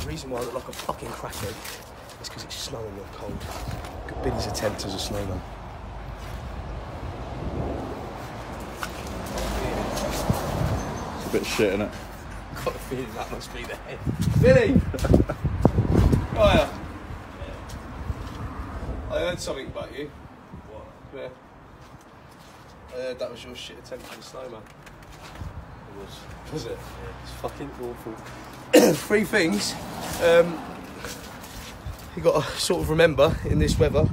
The reason why I look like a fucking crackhead is because it's snowing and I'm cold. Good Billy's attempt as a snowman. It's a bit shit, isn't it? I've got a feeling that must be the head. Billy! Hiya. I heard something about you. What? Yeah. I heard that was your shit attempt at a snowman. It was. Was it? Yeah. It's fucking awful. 3 things you got to sort of remember in this weather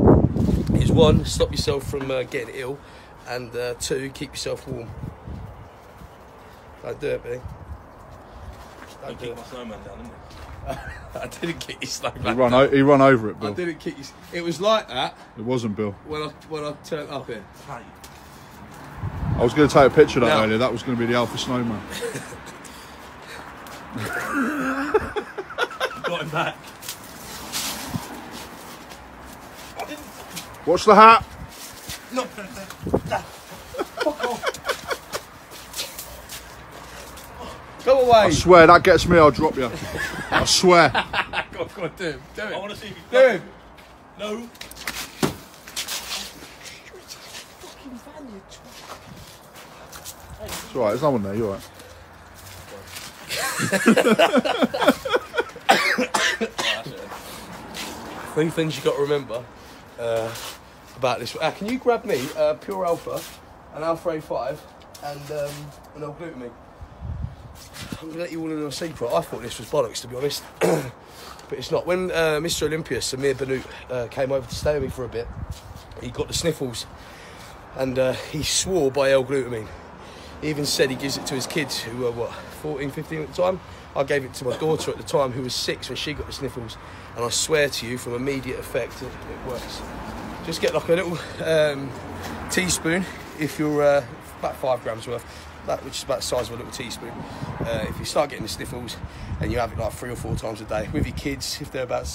is 1, stop yourself from getting ill, and 2, keep yourself warm. Don't do it, Billy. Don't kick my snowman down, didn't I didn't kick your snowman. He run over it, Bill. I didn't kick you. It was like that. It wasn't, Bill. When I turned up here. Hey. I was going to take a picture of that Now- earlier. That was going to be the Alpha Snowman. Got him back. Watch the hat. No. Fuck off. Go away. I swear that gets me. I'll drop you. I swear. Go on, do it. Do I it. want to see if you Do it. No. It's alright. There's no one there. You're alright. 3 things you got to remember about this. Can you grab me Pure Alpha, an Alpha A5, and an L-Glutamine? I'm going to let you all in on a secret. I thought this was bollocks, to be honest. But it's not. When Mr. Olympus, Samir Banut, came over to stay with me for a bit, he got the sniffles, and he swore by L-Glutamine. He even said he gives it to his kids, who were, 14, 15 at the time? I gave it to my daughter at the time, who was 6 when she got the sniffles. And I swear to you, from immediate effect, it works. Just get like a little teaspoon, if you're about 5 grams worth, which is about the size of a little teaspoon. If you start getting the sniffles, and you have it like 3 or 4 times a day, with your kids, if they're about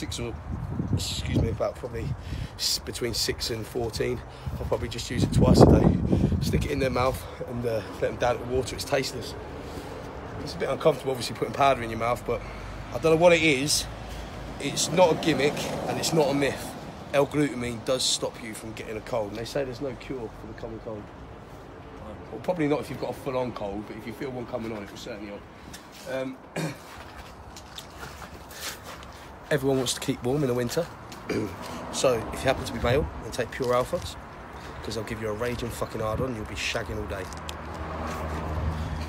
about probably between 6 and 14, I'll probably just use it twice a day. Stick it in their mouth and let them down at the water. It's tasteless. It's a bit uncomfortable, obviously, putting powder in your mouth, but I don't know what it is. It's not a gimmick and it's not a myth. L-Glutamine does stop you from getting a cold. And they say there's no cure for the common cold. Well, probably not if you've got a full-on cold, but if you feel one coming on, it will certainly help. Everyone wants to keep warm in the winter. So if you happen to be male, then take Pure Alphas, because they'll give you a raging fucking hard on. You'll be shagging all day.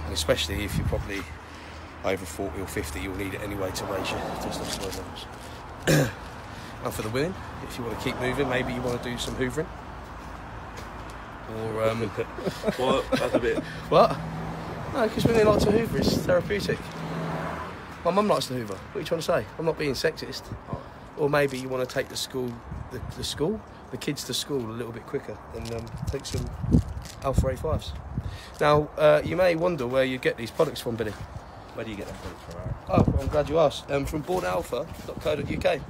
And especially if you're probably over 40 or 50, you'll need it anyway to raise your testosterone levels. And for the women, if you want to keep moving, maybe you want to do some hoovering. Or What? That's a bit. what? No, because women like to hoover. It's therapeutic. My mum likes to hoover. What are you trying to say? I'm not being sexist. Or maybe you want to take the kids to school a little bit quicker and take some Alpha A5s. Now, you may wonder where you get these products from, Billy. Where do you get them from? Oh, I'm glad you asked. From boardalpha.co.uk.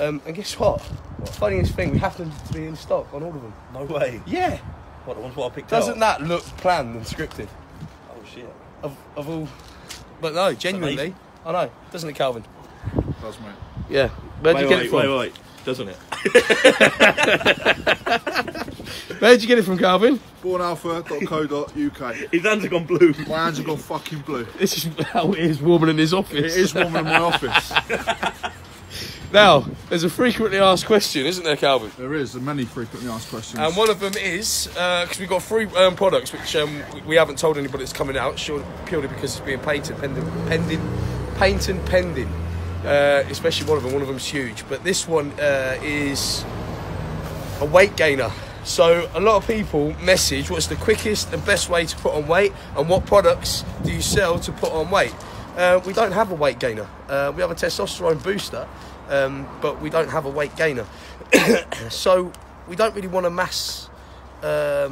And guess what? Funniest thing, we happen to be in stock on all of them. No way. Yeah. What, the ones what I picked Doesn't out? that look planned and scripted? Oh shit. Of all... But no, genuinely. I know. Doesn't it, Calvin? Does, mate. Yeah. Where'd you get it from? Wait. Doesn't it? Where'd you get it from, Calvin? Bornalpha.co.uk. His hands have gone blue. My hands have gone fucking blue. This is how it is warming in his office. It is warm in my office. Now, there's a frequently asked question, isn't there, Calvin? There is, and many frequently asked questions. And one of them is, because we've got 3 products which we haven't told anybody it's coming out, purely because it's being patent pending. Especially one of them's huge. But this one is a weight gainer. So a lot of people message what's the quickest and best way to put on weight, and what products do you sell to put on weight. We don't have a weight gainer. We have a testosterone booster, but we don't have a weight gainer. So we don't really want a mass, what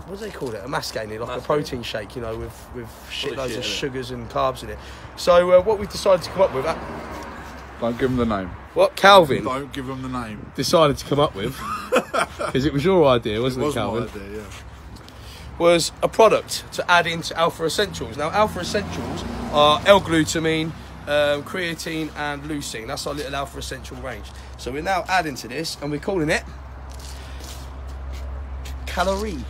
do they call it? A mass gainer, like a protein shake, you know, with shitloads of sugars and carbs in it. So what we've decided to come up with... Don't give them the name. What Calvin Don't give them the name. decided to come up with, because it was your idea, wasn't it, Calvin? It was my idea, yeah. Was a product to add into Alpha Essentials. Now, Alpha Essentials are L-Glutamine, creatine and leucine. That's our little Alpha Essential range. So we're now adding to this, and we're calling it calorie.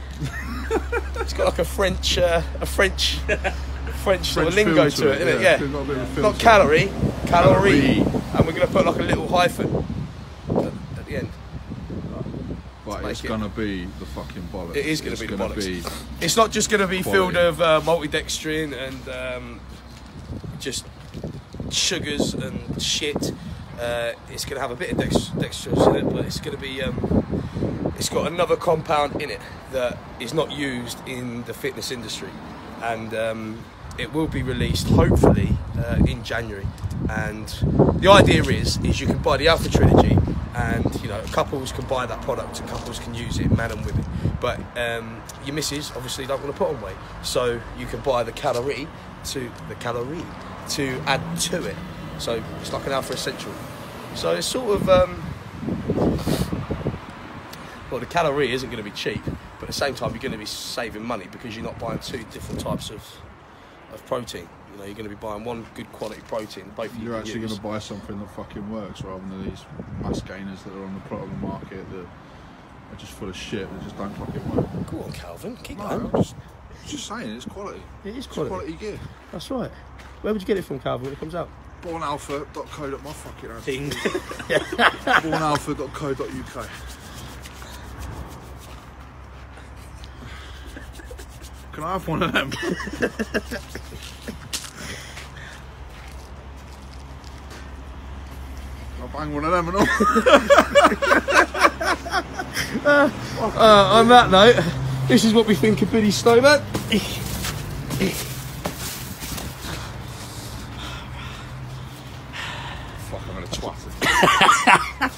It's got like a French sort of lingo to it, isn't it? Yeah. Not calorie, calorie. And we're going to put like a little hyphen at the end. But it's going to be the fucking bollocks. It is going to be the bollocks. It's not just going to be filled with maltodextrin and just sugars and shit. It's going to have a bit of dextrose in it, but it's going to be it's got another compound in it that is not used in the fitness industry, and it will be released hopefully in January. And the idea is you can buy the Alpha Trilogy, and you know, couples can buy that product and couples can use it, man and women, but your missus obviously don't want to put on weight, so you can buy the calorie to add to it. So it's like an Alpha Essential. So it's sort of well, the calorie isn't going to be cheap, but at the same time you're going to be saving money because you're not buying two different types of protein. You know, you're going to be buying one good quality protein. Both of you You're can actually use. going to buy something that fucking works rather than these mass gainers that are on the market that are just full of shit that just don't fucking work. Go on, Calvin, keep No, going. I'm just saying, it's quality. It is It's quality. quality gear. That's right. Where would you get it from, Calvin, when it comes out? Bornalpha.co.uk. My fucking ass. Ding. Bornalpha.co.uk. Can I have one of them? I'll bang one of them and all. On that note, this is what we think of Billy Snowman. Fuck, I'm gonna twat it.